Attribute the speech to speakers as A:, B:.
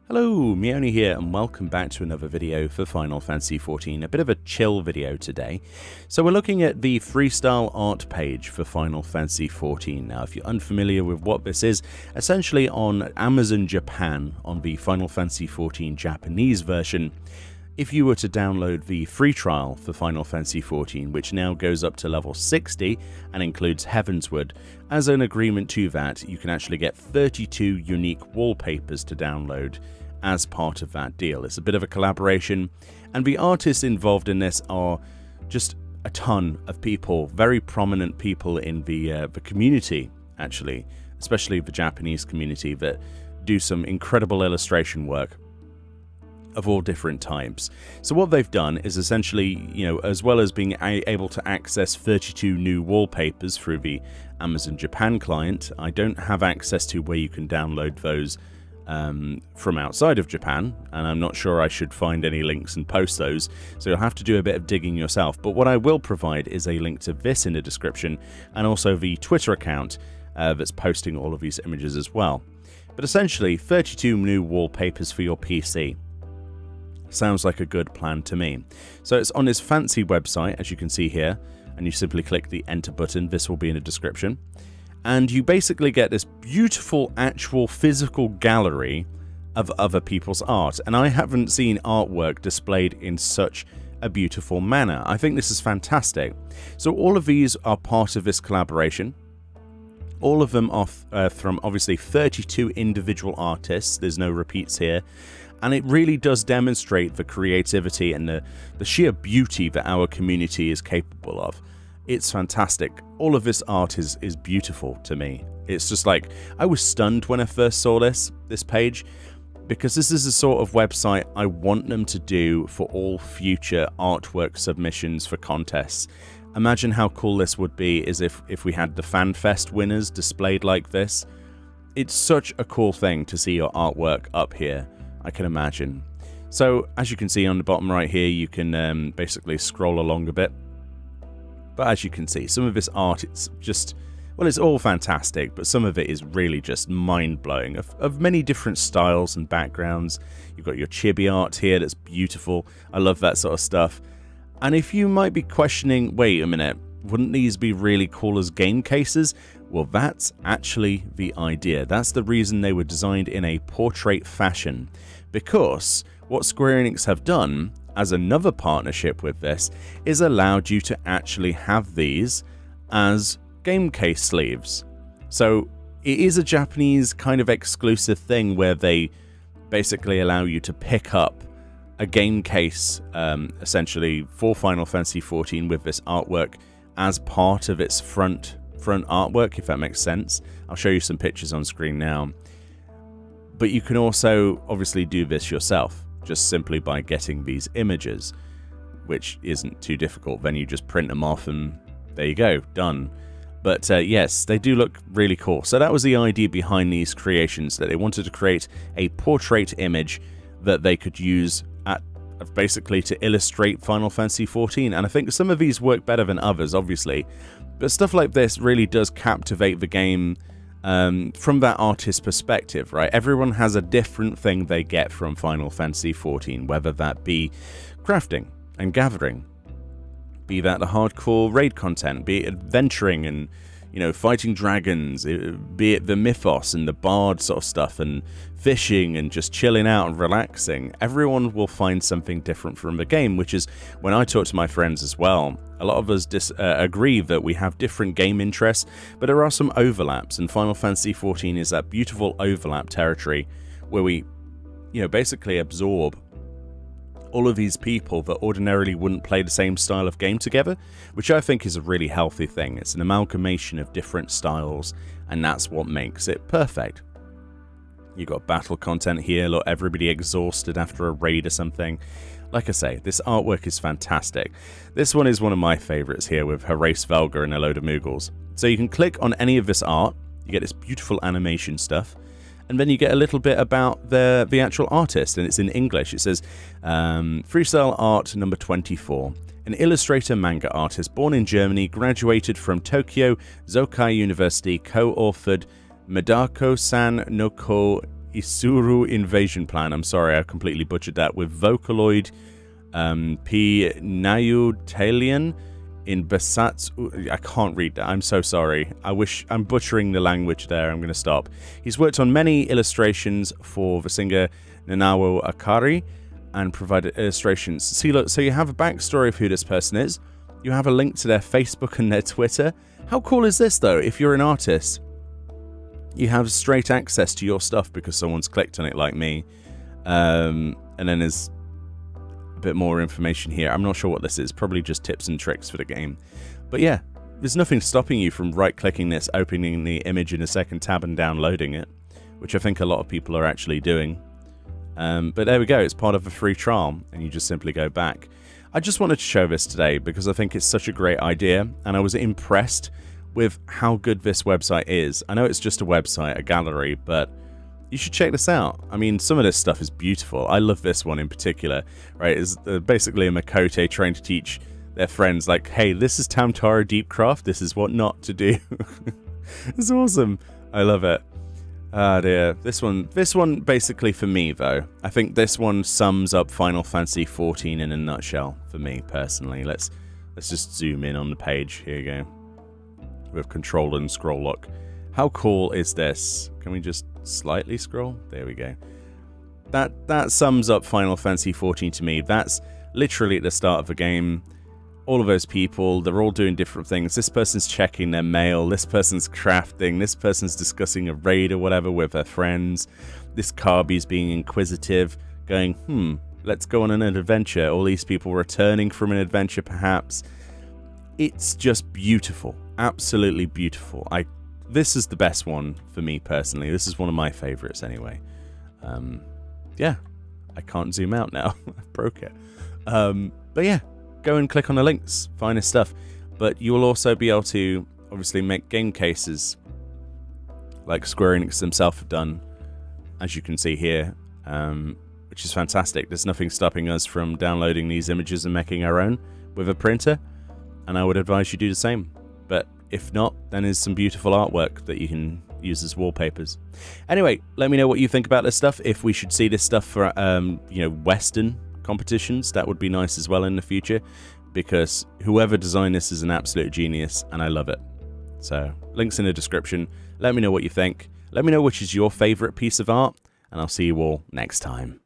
A: Hello, Meoni here, and welcome back to another video for Final Fantasy XIV. A bit of a chill video today. So we're looking at the freestyle art page for Final Fantasy XIV. Now, if you're unfamiliar with what this is, essentially on Amazon Japan, on the Final Fantasy XIV Japanese version, if you were to download the free trial for Final Fantasy XIV, which now goes up to level 60 and includes Heavensward, as an agreement to that, you can actually get 32 unique wallpapers to download as part of that deal. It's a bit of a collaboration, and the artists involved in this are just a ton of people, very prominent people in the community, actually, especially the Japanese community, that do some incredible illustration work of all different types. So what they've done is essentially, as well as being able to access 32 new wallpapers through the Amazon Japan client, I don't have access to where you can download those from outside of Japan, and I'm not sure I should find any links and post those, so you'll have to do a bit of digging yourself. But what I will provide is a link to this in the description, and also the Twitter account that's posting all of these images as well. But essentially, 32 new wallpapers for your PC. Sounds like a good plan to me. So it's on this fancy website, as you can see here, and you simply click the enter button. This will be in the description. And you basically get this beautiful actual physical gallery of other people's art. And I haven't seen artwork displayed in such a beautiful manner. I think this is fantastic. So all of these are part of this collaboration. All of them are from obviously 32 individual artists. There's no repeats here. And it really does demonstrate the creativity and the sheer beauty that our community is capable of. It's fantastic. All of this art is beautiful to me. It's just like, I was stunned when I first saw this page, because this is the sort of website I want them to do for all future artwork submissions for contests. Imagine how cool this would be is if we had the FanFest winners displayed like this. It's such a cool thing to see your artwork up here, I can imagine. So, as you can see on the bottom right here, you can basically scroll along a bit. But as you can see, some of this art, it's just, well, it's all fantastic, but some of it is really just mind-blowing, of many different styles and backgrounds. You've got your chibi art here that's beautiful. I love that sort of stuff. And if you might be questioning, wait a minute, wouldn't these be really cool as game cases? Well, that's actually the idea. That's the reason they were designed in a portrait fashion. Because what Square Enix have done as another partnership with this is allowed you to actually have these as game case sleeves. So it is a Japanese kind of exclusive thing where they basically allow you to pick up a game case essentially for Final Fantasy XIV with this artwork as part of its front artwork, if that makes sense. I'll show you some pictures on screen now. But you can also obviously do this yourself, just simply by getting these images, which isn't too difficult. Then you just print them off and there you go, done. But yes, they do look really cool. So that was the idea behind these creations, that they wanted to create a portrait image that they could use basically to illustrate Final Fantasy XIV. And I think some of these work better than others, obviously. But stuff like this really does captivate the game from that artist's perspective, right? Everyone has a different thing they get from Final Fantasy XIV, whether that be crafting and gathering, be that the hardcore raid content, be it adventuring and, fighting dragons, be it the mythos and the bard sort of stuff, and fishing and just chilling out and relaxing. Everyone will find something different from the game, which is, when I talk to my friends as well, a lot of us agree that we have different game interests, but there are some overlaps, and Final Fantasy XIV is that beautiful overlap territory where we, basically absorb all of these people that ordinarily wouldn't play the same style of game together, which I think is a really healthy thing. It's an amalgamation of different styles, and that's what makes it perfect. You got battle content here, look, everybody exhausted after a raid or something. Like I say, this artwork is fantastic. This one is one of my favorites here with Horace Velga and a load of Moogles. So you can click on any of this art, you get this beautiful animation stuff, and then you get a little bit about the actual artist, and it's in English. It says, Freestyle Art number 24. An illustrator manga artist born in Germany, graduated from Tokyo Zokai University, co-authored Medako-san no Ko Isuru Invasion Plan. I'm sorry, I completely butchered that. With Vocaloid P. Nayutalian in Besats. I can't read that. I'm so sorry. I'm butchering the language there. I'm going to stop. He's worked on many illustrations for the singer Nanawo Akari and provided illustrations. See, look, so you have a backstory of who this person is. You have a link to their Facebook and their Twitter. How cool is this, though? If you're an artist, you have straight access to your stuff because someone's clicked on it like me. And then there's a bit more information here. I'm not sure what this is. Probably just tips and tricks for the game. But yeah, there's nothing stopping you from right-clicking this, opening the image in a second tab and downloading it, which I think a lot of people are actually doing. But there we go. It's part of a free trial, and you just simply go back. I just wanted to show this today because I think it's such a great idea, and I was impressed with how good this website is. I know it's just a website, a gallery, but you should check this out. I mean, some of this stuff is beautiful. I love this one in particular, right? It's basically a Makote trying to teach their friends, like, hey, this is Tamtaro Deepcraft, this is what not to do. It's awesome. I love it. Ah, dear. This one basically for me, though. I think this one sums up Final Fantasy XIV in a nutshell for me, personally. Let's just zoom in on the page. Here you go. With control and scroll lock. How cool is this? Can we just slightly scroll? There we go. That sums up Final Fantasy XIV to me. That's literally at the start of the game. All of those people, they're all doing different things. This person's checking their mail. This person's crafting. This person's discussing a raid or whatever with their friends. This Kabi's being inquisitive, going, let's go on an adventure. All these people returning from an adventure, perhaps. It's just beautiful. Absolutely beautiful. This is the best one for me personally. This is one of my favorites anyway. Yeah, I can't zoom out now. I broke it. But yeah, go and click on the links, find his stuff. But you will also be able to obviously make game cases like Square Enix themselves have done, as you can see here, which is fantastic. There's nothing stopping us from downloading these images and making our own with a printer, and I would advise you do the same. But if not, then there's some beautiful artwork that you can use as wallpapers. Anyway, let me know what you think about this stuff. If we should see this stuff for, Western competitions, that would be nice as well in the future, because whoever designed this is an absolute genius, and I love it. So, links in the description. Let me know what you think. Let me know which is your favorite piece of art, and I'll see you all next time.